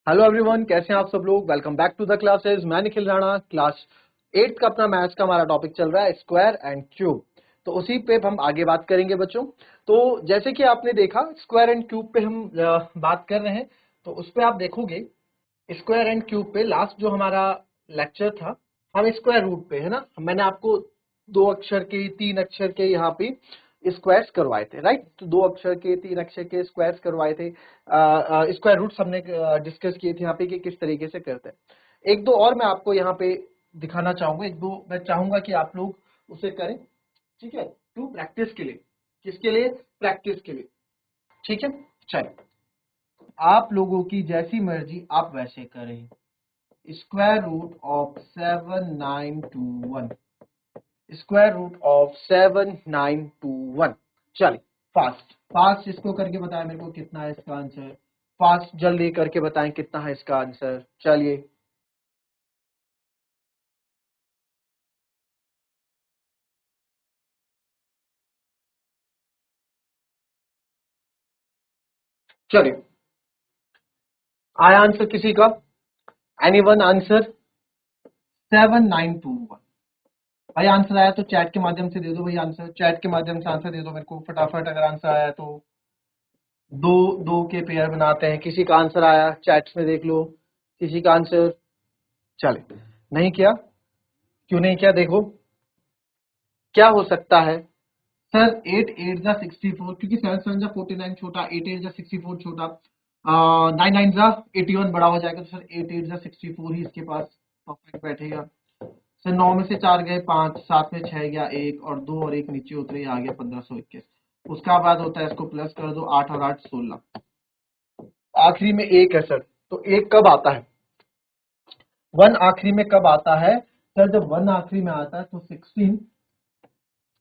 Hello everyone, कैसे हैं आप सब लोग। Welcome back to the classes. मैं निखिल राणा। क्लास 8 का अपना मैथ्स का हमारा टॉपिक चल रहा है स्क्वायर एंड क्यूब। तो उसी पे हम आगे बात करेंगे बच्चों। तो जैसे कि आपने देखा स्क्वायर एंड क्यूब पे हम बात कर रहे हैं। तो उस पे आप देखोगे स्क्वायर एंड क्यूब पे लास्ट जो हमारा लेक्चर था हम स्क्वायर रूट पे है ना। मैंने आपको 2 अक्षर के 3 अक्षर के यहाँ पे स्क्वायर्स करवाए थे, राइट। तो 2 अक्षर के 3 अक्षर के स्क्वायर्स करवाए थे। स्क्वायर रूट्स हमने डिस्कस किए थे यहाँ पे कि किस तरीके से करते हैं। एक दो और मैं आपको यहाँ पे दिखाना चाहूंगा, एक दो मैं चाहूंगा कि आप लोग उसे करें, ठीक है, टू प्रैक्टिस के लिए। किसके लिए? प्रैक्टिस के लिए, ठीक है। चलिए, आप लोगों की जैसी मर्जी आप वैसे करें। Square root of 7921, square root of 7921। चलिए फास्ट फास्ट इसको करके बताएं मेरे को कितना है इसका आंसर। फास्ट जल्दी करके बताएं कितना है इसका आंसर। चलिए चलिए, आया आंसर किसी का? Any one answer? 7921। भाई आंसर आया तो चैट के माध्यम से दे दो भाई आंसर। चैट के माध्यम से आंसर दे दो मेरे को फटाफट। अगर आंसर आया तो दो दो के पेयर बनाते हैं। किसी का आंसर आया चैट्स में देख लो, किसी का आंसर। चले, नहीं किया? क्यों नहीं किया? देखो क्या हो सकता है। सर 8 8 जा 64, क्योंकि 7 7 जा 49 छोटा, 8 8 जा 64 छोटा, 9 9 जा 81 बड़ा हो जाएगा। तो सर 8 8 जा 64 ही इसके पास परफेक्ट बैठेगा। सर 9 में से 4 गए 5, 7 में 6 गया 1, और 2 और 1 नीचे उतरे, आ गया 1521। उसका बाद होता है इसको प्लस कर दो, 8 और 8 16, आखिरी में 1 है सर। तो 1 कब आता है? 1 आखिरी में कब आता है? सर जब 1 आखिरी में आता है तो 16,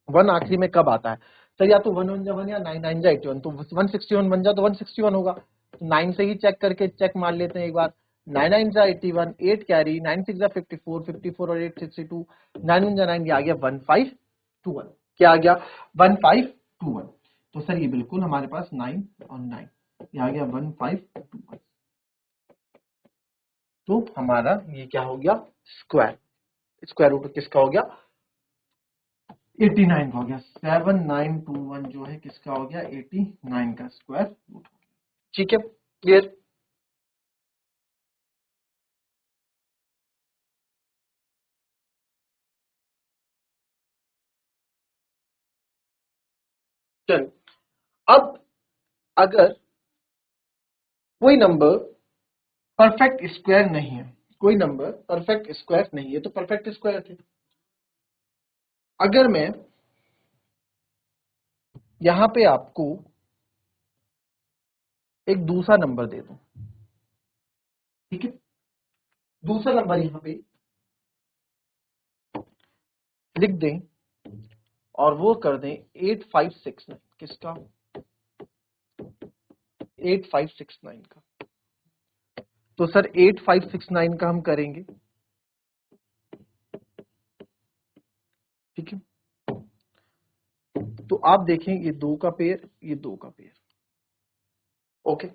1 आखिरी में कब आता है? सर या तो 1 1 जा 1 या 9 9 जा 81। तो 161 बन जा तो 161 होगा। तो 9 से ही चेक करके चेक मार लेते हैं एक बार। 9 9 जा 81, 8 कैरी, 9 6 जा 54, 54 और 8 62, 9 1 जा 9, ये आ गया 1521। क्या आ गया? 1521। तो सर ये बिल्कुल हमारे पास 9 और 9, ये आ गया 1521। तो हमारा ये क्या हो गया? स्क्वायर। स्क्वायर रूट किसका हो गया? 89 का हो गया। 7921 जो है किसका हो गया? 89 का स्क्वायर रूट। ठीक है, क्लियर। चलो, अब अगर कोई नंबर परफेक्ट स्क्वायर नहीं है, कोई नंबर परफेक्ट स्क्वायर नहीं है, तो परफेक्ट स्क्वायर थे। अगर मैं यहां पे आपको एक दूसरा नंबर दे दूं, ठीक है, दूसरा नंबर यहां पे लिख दें और वो कर दें 8569, किसका? 8569 का। तो सर 8569 का हम करेंगे, ठीक है। तो आप देखें ये 2 का पेयर, ये 2 का पेयर। ओके,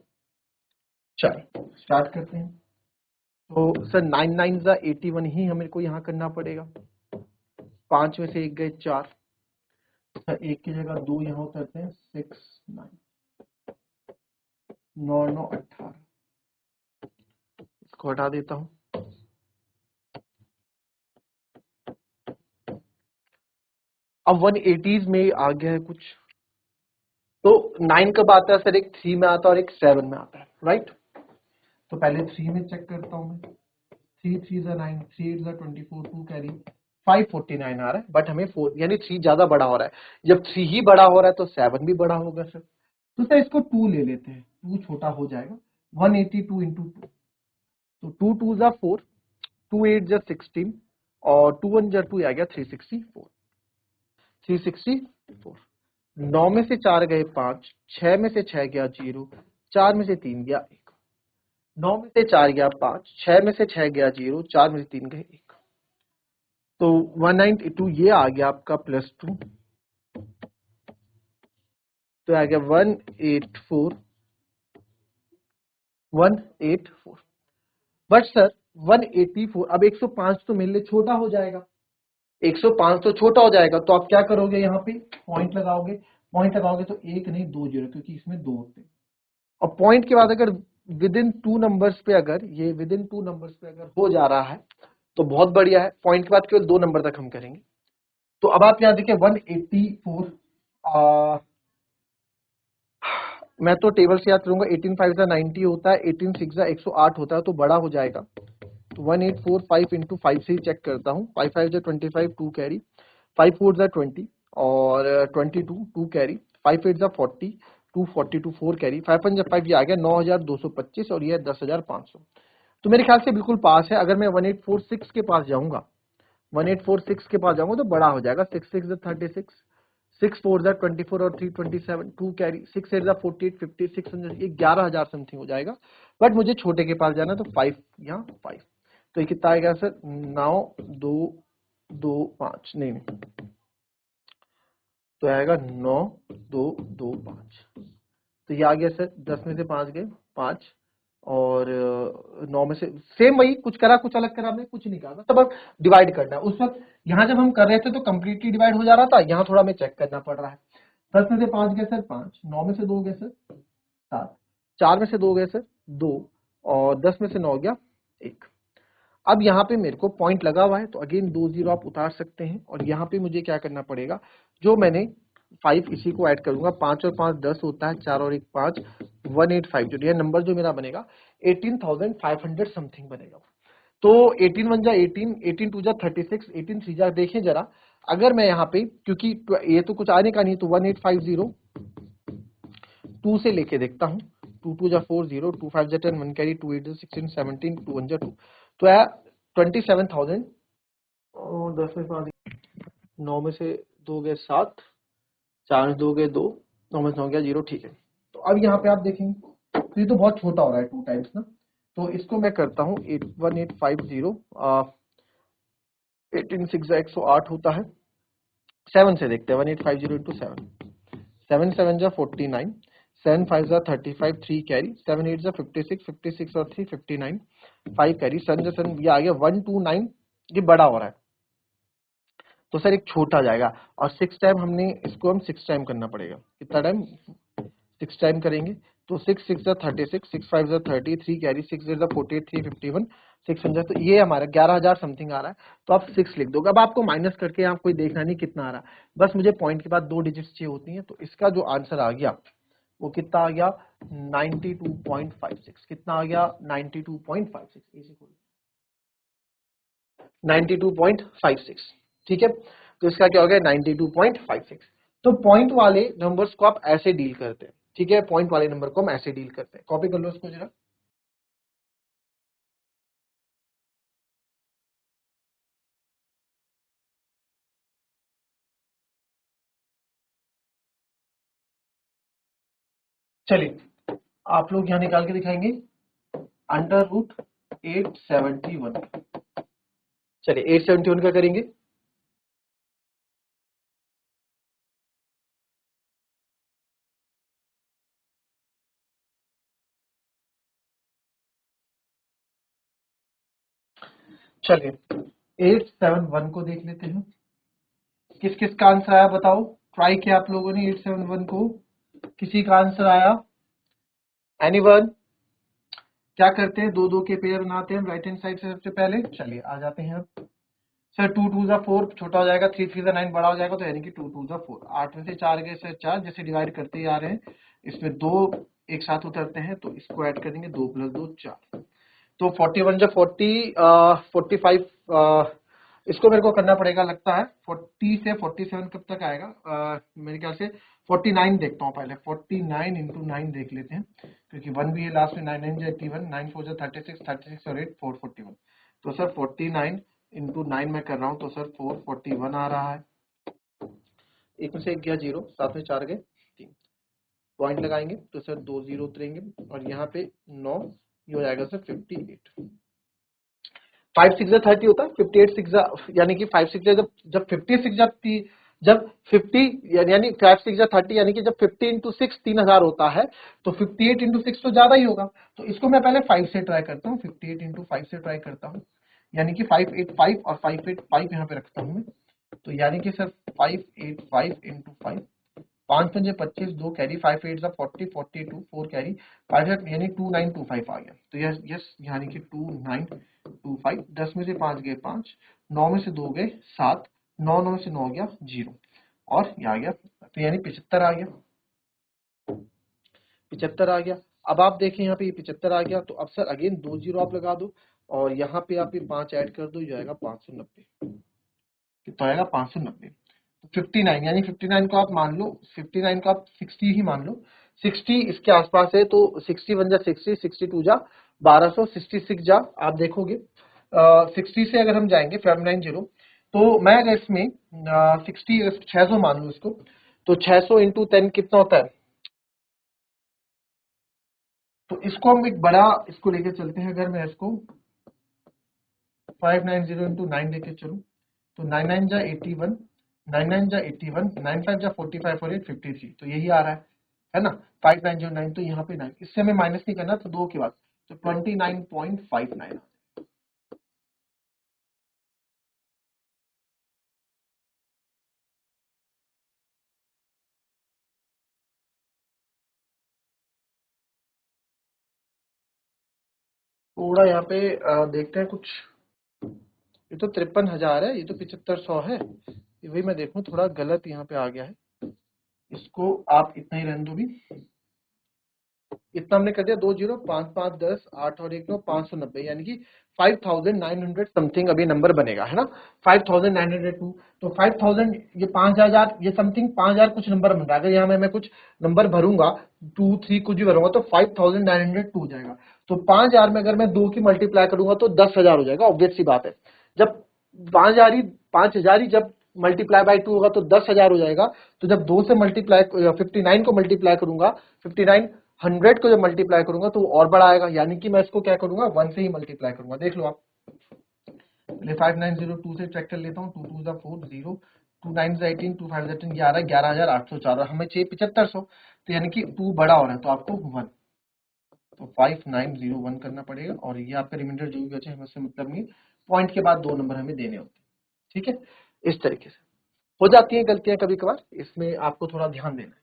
चलिए स्टार्ट करते हैं। तो सर 9 9 जा 81 ही हमें को यहाँ करना पड़ेगा। 5 में से 1 गए 4, सर 1 की जगह 2 यहाँ उतरते हैं, 6 9, 9 9 18। इसको हटा देता हूँ। अब 180s में आ गया है कुछ। तो 9 कब आता है सर? एक 3 में आता है और एक 7 में आता है, राइट। तो पहले 3 में चेक करता हूँ मैं। 3 3 जा 9, 3 8 जा 24, 2 कैरी, 549 आ रहा है। बट हमें 4 यानी 3 ज्यादा बड़ा हो रहा है। जब 3 ही बड़ा हो रहा है तो 7 भी बड़ा होगा सर। तो सर इसको 2 ले लेते हैं, 2 छोटा हो जाएगा। 182 इंटू 2, तो 2 2 जा 4, 2 8 जा 16, और 2 1 जा 2, आ गया 364। 364। 9 में से 4 गए 5, 6 में से 6 गया 0, 4 में से 3 गया 1। 9 में से 4 गया 5, 6 में से 6 गया 0, 4 में से 3 गए 1। तो 192 ये आ गया आपका +2, तो आ गया 184 184। बट सर 184, अब 105 तो मेरे लिए छोटा हो जाएगा, 105 तो छोटा हो जाएगा, तो आप क्या करोगे, यहाँ पे पॉइंट लगाओगे, पॉइंट लगाओगे तो एक नहीं दो जीरो, क्योंकि इसमें दो होते हैं। और पॉइंट के बाद अगर विद इन टू नंबर्स पे, अगर ये विद इन टू नंबर्स पे अगर हो जा रहा है तो बहुत बढ़िया है, पॉइंट के बाद केवल दो नंबर तक हम करेंगे। तो अब आप यहाँ देखिए 184, मैं तो टेबल से याद करूंगा, 18 5 90 होता है, 18 6 108 होता है, तो बड़ा हो जाएगा। तो 1845 इंटू 5 से ही चेक करता हूँ, 5 5 25, 2 कैरी, 5 4 20 और 22 2 कैरी, 5 8 40, 242 4 कैरी, 5 5 5 ये आ गया 9225 और ये है 10,500। तो मेरे ख्याल से बिल्कुल पास है। अगर मैं 1846 के पास जाऊंगा, 1846 के पास जाऊंगा तो बड़ा हो जाएगा, 6 6 36, 6 4 24 और 3 27, 2 कैरी, 6 8 48 50, 600, ये 11,000 समथिंग हो जाएगा। बट मुझे छोटे के पास जाना, तो 5 यहाँ 5, तो ये कितना आएगा सर, 9225, नहीं नहीं, तो आएगा 9225। तो ये आ गया सर, 10 में से 5 गए 5, और 9 में से सेम वही, कुछ करा कुछ अलग करा, हमने कुछ नहीं करा, तब अब डिवाइड करना है। उस वक्त यहाँ जब हम कर रहे थे तो कंप्लीटली डिवाइड हो जा रहा था, यहाँ थोड़ा हमें चेक करना पड़ रहा है। 10 में से 5 गए सर 5, 9 में से 2 गए सर 7, 4 में से 2 गए सर 2, और 10 में से 9 गया 1। अब यहाँ पे मेरे को पॉइंट लगा हुआ है, तो अगेन 2 जीरो आप उतार सकते हैं, और यहाँ पे मुझे क्या करना पड़ेगा, जो मैंने 5 इसी को ऐड करूंगा, 5 और 5 10 होता है, 4 और 1 5, 185, जो ये नंबर जो मेरा बनेगा 18,500 समथिंग बनेगा। तो 18 1 जा 18, 18 2 जा 36, 18 3 जा, देखें जरा, अगर मैं यहाँ पे, क्योंकि ये तो कुछ आने का नहीं, तो 1850 2 से लेके देखता हूँ, 2 2 जा 4 0, 2 5 जा 10, 1 कैरी, 2 8 जा 16 17, 2 1 जा 2, तो है 27,000। 10 में 5, 9 में से 2 गए 7, 4 में 2 गए 2, 9 में से 9 गया 0, ठीक है। तो अब यहाँ पे आप देखेंगे, तो ये तो बहुत छोटा हो रहा है 2 टाइम्स ना, तो इसको मैं करता हूँ 1850, 18 6 108 होता है, 7 से देखते हैं, 1850 इंटू 7, 7 7 जा 49, 7 5 जा 35, 3 कैरी, 7 8 जा 56, 56 और 3 59, 5 कैरी, 7 जा 7, ये आ गया 129, ये बड़ा हो रहा है, तो सर एक छोटा जाएगा, और 6 टाइम हमने इसको हम 6 टाइम करना पड़ेगा, कितना टाइम 6 टाइम करेंगे, तो 6 6 जा 36, 6 5 जा 30, 3 कैरी, 6 8 जा 48, 3 51, 600, तो ये हमारा 11,000 समथिंग आ रहा है। तो आप 6 लिख दोगे। अब आपको माइनस करके आप कोई देखना नहीं कितना आ रहा है, बस मुझे पॉइंट के बाद 2 डिजिट्स चाहिए होती हैं। तो इसका जो आंसर आ गया वो कितना आ गया, 92.56, कितना आ गया 92.56, इसी को 92.56, ठीक है। तो इसका क्या हो गया 92.56। तो पॉइंट वाले नंबर्स को आप ऐसे डील करते हैं, ठीक है, पॉइंट वाले नंबर को हम ऐसे डील करते हैं। कॉपी कर लो इसको जरा। चलिए आप लोग यहां निकाल के दिखाएंगे, √871। चलिए 871 का करेंगे, चलिए 871 को देख लेते हैं, किस किस का आंसर आया बताओ। ट्राई किया आप लोगों ने 871 को, किसी का आंसर आया, एनीवन। क्या करते हैं, दो दो के पेयर बनाते हैं हम राइट हैंड साइड से सबसे पहले। चलिए आ जाते हैं अब। सर 2 2 जा 4 छोटा हो जाएगा, 3 3 जा 9 बड़ा हो जाएगा, तो यानी कि 2 2 जा 4। 8 में से 4 गए सर 4, जैसे डिवाइड करते ही आ रहे हैं, इसमें 2 एक साथ उतरते हैं, तो इसको ऐड करेंगे, 2 + 2 4, तो 41 जा 40, 45, इसको मेरे को करना पड़ेगा लगता है 40 से 47 कब तक आएगा, मेरे ख्याल से 49 देखता हूँ पहले, 49 इंटू 9 देख लेते हैं, क्योंकि 1 भी है लास्ट में, 9 9 जा 81, 9 4 जा 36, 36 और 8 441, तो सर 49 इंटू 9 में कर रहा हूँ, तो सर 441 आ रहा है। एक में से एक गया 0, साथ में 4 गए 3, पॉइंट लगाएंगे तो सर 2 0 उतरेंगे, और यहाँ पे 9, ये हो जाएगा सर 58। 5 6 जा 30 होता है, 58 6 जा, यानी कि 5 6 जा जब 56 जा जब 50 यानी 5 6 30 यानी कि जब 50 इंटू 6 3000 होता है तो 58 इंटू 6 तो ज्यादा ही होगा। तो इसको मैं पहले 5 से ट्राई करता हूँ, 58 इंटू 5 से ट्राई करता हूँ, यानी कि 585 और 585 यहाँ पे रखता हूँ मैं। तो यानी कि सर 585 इंटू 5, 5 पंजे 25, 2 कैरी, 5 8 40, 42, 4 कैरी, 5 यानी 2925 आ गया। तो यस यस यानी कि 2925, 10 में से 5 गए 5, 9 में से 2 गए 7, 9 9 में से 9 गया 0 और ये आ गया, तो यानी 75 आ गया, 75 आ गया। अब आप देखें यहाँ पे ये 75 आ गया, तो अब सर अगेन 2 जीरो आप लगा दो और यहाँ पे आप ये 5 ऐड कर दो, जाएगा 590, कितना आएगा 590। 59 यानी 59 को आप मान लो, 59 को आप 60 ही मान लो, 60 इसके आसपास है, तो 60 बन जा 60, 62 जा 1200, 66 जा आप देखोगे 60 से अगर हम जाएंगे 590, तो मैं अगर इसमें 60 600 मान लूँ इसको, तो 600 इंटू 10 कितना होता है। तो इसको हम एक बड़ा इसको लेके चलते हैं, अगर मैं इसको 590 इंटू 9 लेके चलूँ, तो 9 9 जा 81, 9 9 जा 81, 9 5 जा 45 और 8 53, तो यही आ रहा है ना 5909। तो यहाँ पे 9 इससे हमें माइनस नहीं करना, तो 2 के बाद तो 29.59। थोड़ा यहाँ पे देखते हैं कुछ, ये तो 53,000 है, ये तो 7500 है, ये वही मैं देखूं थोड़ा गलत यहाँ पे आ गया है, इसको आप इतना ही रहने दो भी। इतना हमने कर दिया, 2 जीरो 5 5 10 8 और 1 9 590, यानी कि 5900 समथिंग अभी नंबर बनेगा, है ना 5902। तो 5000 ये 5000 ये समथिंग 5000 कुछ नंबर बन रहा है, अगर यहाँ मैं कुछ नंबर भरूंगा 2 3 कुछ भी भरूंगा तो 5902 हो जाएगा। तो 5000 में अगर मैं 2 की मल्टीप्लाई करूंगा तो 10,000 हो जाएगा, ऑब्वियस सी बात है। जब 5000 ही जब मल्टीप्लाई बाई 2 होगा तो 10,000 हो जाएगा। तो जब 2 से मल्टीप्लाई 59 को मल्टीप्लाई करूंगा, 59 100 को जब मल्टीप्लाई करूंगा तो वो और बड़ा आएगा, यानी कि मैं इसको क्या करूंगा 1 से ही मल्टीप्लाई करूंगा। देख लो आप, पहले 5902 से चेक कर लेता हूँ, 2 2 4 0, 2 9 18, 2 5 18, ये आ रहा है 11,804 और हमें चाहिए 7500, तो यानी कि 2 बड़ा हो रहा है तो आपको 1, तो 5901 करना पड़ेगा। और ये आपका रिमाइंडर जो भी बचे हमें उससे मतलब नहीं, पॉइंट के बाद 2 नंबर हमें देने होते हैं, ठीक है। इस तरीके से हो जाती है गलतियां कभी कभार, इसमें आपको थोड़ा ध्यान देना है।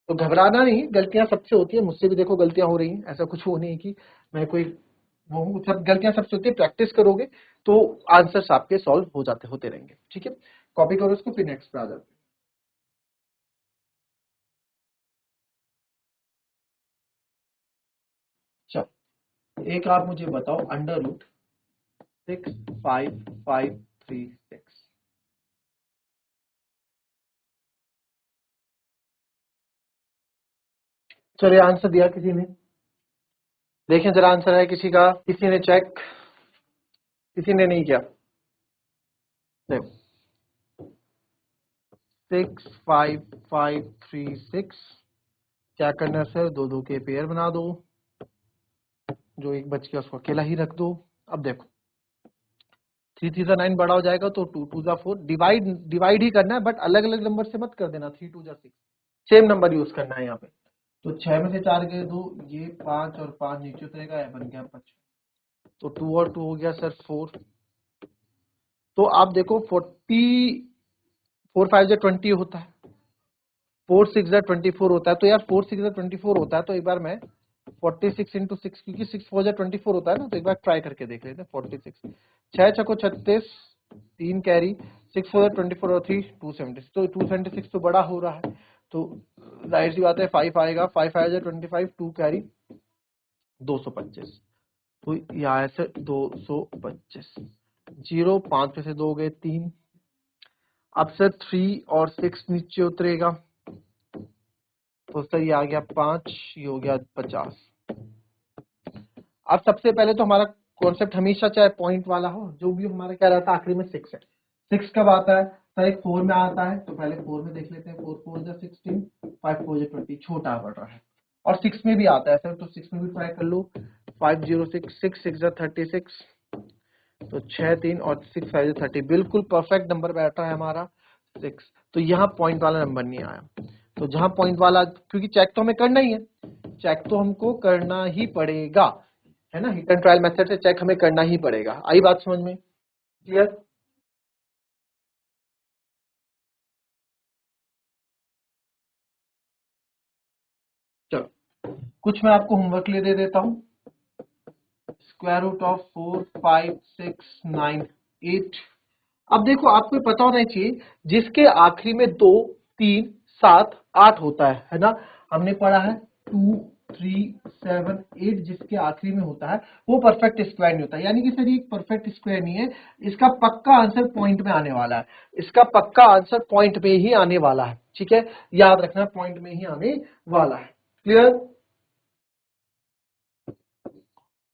तो घबराना नहीं, गलतियां सबसे होती है, मुझसे भी देखो गलतियां हो रही हैं, ऐसा कुछ वो नहीं कि मैं कोई वो हूँ, सब गलतियां सबसे होती है, प्रैक्टिस करोगे तो आंसर्स आपके सॉल्व हो जाते होते रहेंगे, ठीक है। कॉपी करो इसको, फिर नेक्स्ट पे आ जाते हैं। चलो एक आप मुझे बताओ, अंडर रूट 65536। चलिए आंसर दिया किसी ने, देखें जरा आंसर है किसी का, किसी ने चेक, किसी ने नहीं किया। देखो 65536, क्या करना है सर, दो दो के पेयर बना दो, जो एक बच गया उसको अकेला ही रख दो। अब देखो 3 3 9 बड़ा हो जाएगा तो 2 2 4, डिवाइड डिवाइड ही करना है, बट अलग अलग नंबर से मत कर देना, 3 2 6, सेम नंबर यूज करना है यहाँ पे। तो 6 में से 4 गए 2, ये 5 और 5 नीचे उतरेगा, ये बन गया 5, तो 2 और 2 हो गया सर 4। तो आप देखो 40, 4 5 जो 20 होता है, 4 6 जा 24 होता है, तो यार 4 6 जा 24 होता है, तो एक बार मैं 46 इंटू 6, क्योंकि 6 4 जा 24 होता है ना, तो एक बार ट्राई करके देख लेते हैं। 46 6 छको 36, 3 कैरी, 6 4 जा 24 और 3 276, तो 276 तो बड़ा हो रहा है, तो जाहिर सी बात है 5 आएगा, 5 5 जा 25, 2 कैरी 225, तो यहाँ से 225, 0 5 में से 2 गए 3, अब सर 3 और 6 नीचे उतरेगा, तो सर ये आ गया 5, ये हो गया 50। अब सबसे पहले तो हमारा कॉन्सेप्ट हमेशा चाहे पॉइंट वाला हो, जो भी हमारा क्या रहता है आखिरी में 6 है। 6 कब आता है सर, एक 4 में आता है, तो पहले 4 में देख लेते हैं, 4 4 जा 16, 5 4 जा 20, छोटा पड़ रहा है। और 6 में भी आता है सर, तो 6 में भी ट्राई कर लो, 5 0 6 6 6 जा 36, तो 6 3 और 6 5 जा 30, बिल्कुल परफेक्ट नंबर बैठ रहा है हमारा। 6। तो यहाँ पॉइंट वाला नंबर नहीं आया, तो जहां पॉइंट वाला, क्योंकि चेक तो हमें करना ही है, चेक तो हमको करना ही पड़ेगा, है ना, हिट एंड ट्रायल मेथड से चेक हमें करना ही पड़ेगा। आई बात समझ में? क्लियर? चलो कुछ मैं आपको होमवर्क ले दे देता हूं। Square root of 4 5 6 9 8। अब देखो आपको पता होना चाहिए जिसके आखिरी में 2 3 7 8 होता है ना, हमने पढ़ा है 2 3 7 8, जिसके आखिरी में होता है वो परफेक्ट स्क्वायर नहीं होता। यानी कि सर ये एक परफेक्ट स्क्वायर नहीं है, इसका पक्का आंसर पॉइंट में आने वाला है, इसका पक्का आंसर पॉइंट में ही आने वाला है। ठीक है, याद रखना पॉइंट में ही आने वाला है। क्लियर?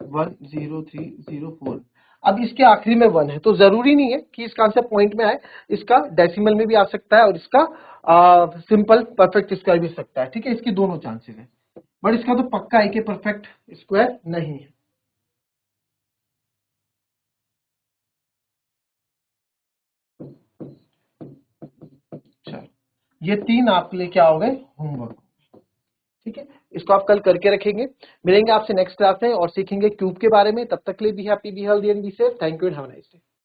10304। अब इसके आखिरी में 1 है, तो जरूरी नहीं है कि इसका आंसर पॉइंट में आए, इसका डेसिमल में भी आ सकता है और इसका सिंपल परफेक्ट स्क्वायर भी सकता है। ठीक है, इसके दोनों चांसेस है, बट इसका तो पक्का है कि परफेक्ट स्क्वायर नहीं है। चलो ये 3 आपके लिए क्या हो गए? होमवर्क। ठीक है, इसको आप कल करके रखेंगे। मिलेंगे आपसे नेक्स्ट क्लास में और सीखेंगे क्यूब के बारे में। तब तक के लिए be happy, be healthy and be safe. Thank you and have a nice day.